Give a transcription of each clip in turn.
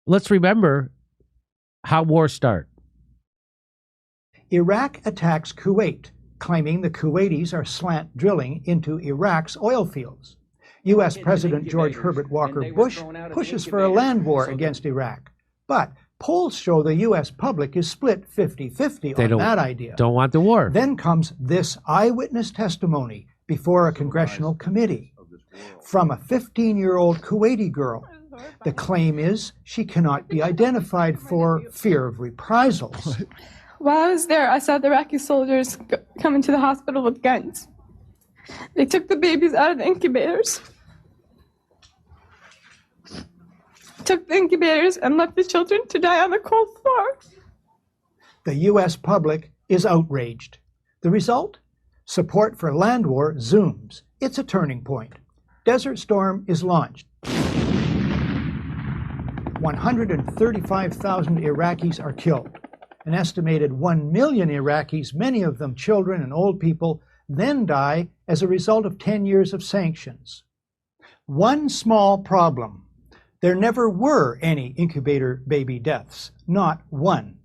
let's remember how wars start. Iraq attacks Kuwait, claiming the Kuwaitis are slant drilling into Iraq's oil fields. U.S. President George Herbert Walker Bush pushes for a land war against Iraq. But polls show the U.S. public is split 50-50 on that idea. Don't want the war. Then comes this eyewitness testimony before a congressional committee from a 15-year-old Kuwaiti girl. The claim is she cannot be identified for fear of reprisals. While I was there, I saw the Iraqi soldiers come into the hospital with guns. They took the babies out of the incubators, and left the children to die on the cold floor. The U.S. public is outraged. The result? Support for land war zooms. It's a turning point. Desert Storm is launched. 135,000 Iraqis are killed. An estimated 1 million Iraqis, many of them children and old people, then die as a result of 10 years of sanctions. One small problem. There never were any incubator baby deaths, not one.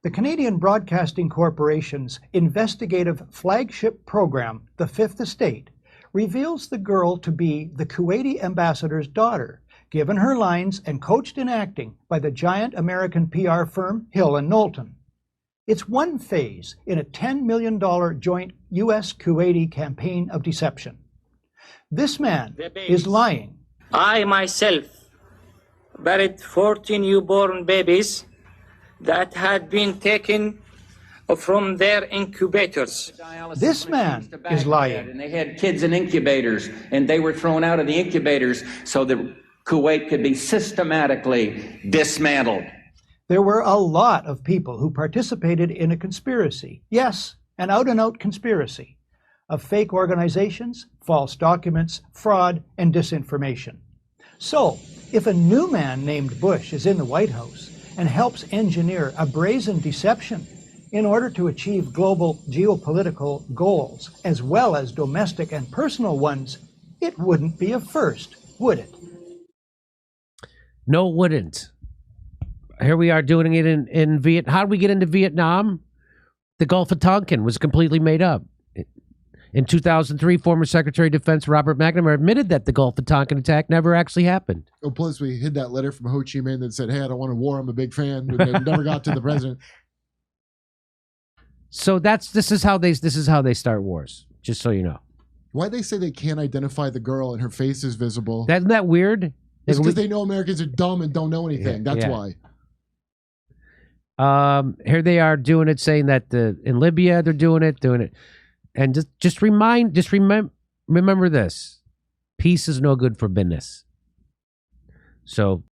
The Canadian Broadcasting Corporation's investigative flagship program, The Fifth Estate, reveals the girl to be the Kuwaiti ambassador's daughter, given her lines and coached in acting by the giant American PR firm Hill & Knowlton. It's one phase in a $10 million joint U.S.-Kuwaiti campaign of deception. This man is lying. I myself buried 14 newborn babies that had been taken from their incubators. This man is lying. And they had kids in incubators, and they were thrown out of the incubators so that Kuwait could be systematically dismantled. There were a lot of people who participated in a conspiracy. Yes, an out-and-out conspiracy of fake organizations, false documents, fraud, and disinformation. So, if a new man named Bush is in the White House and helps engineer a brazen deception in order to achieve global geopolitical goals, as well as domestic and personal ones, it wouldn't be a first, would it? No, it wouldn't. Here we are doing it in Vietnam. How did we get into Vietnam? The Gulf of Tonkin was completely made up. In 2003, former Secretary of Defense Robert McNamara admitted that the Gulf of Tonkin attack never actually happened. Oh, plus we hid that letter from Ho Chi Minh that said, hey, I don't want a war, I'm a big fan, but it never got to the president. So this is how they start wars, just so you know. Why they say they can't identify the girl and her face is visible? Isn't that weird? It's because they know Americans are dumb and don't know anything. That's why. Here they are doing it, saying that in Libya they're doing it, and remember this: peace is no good for business. So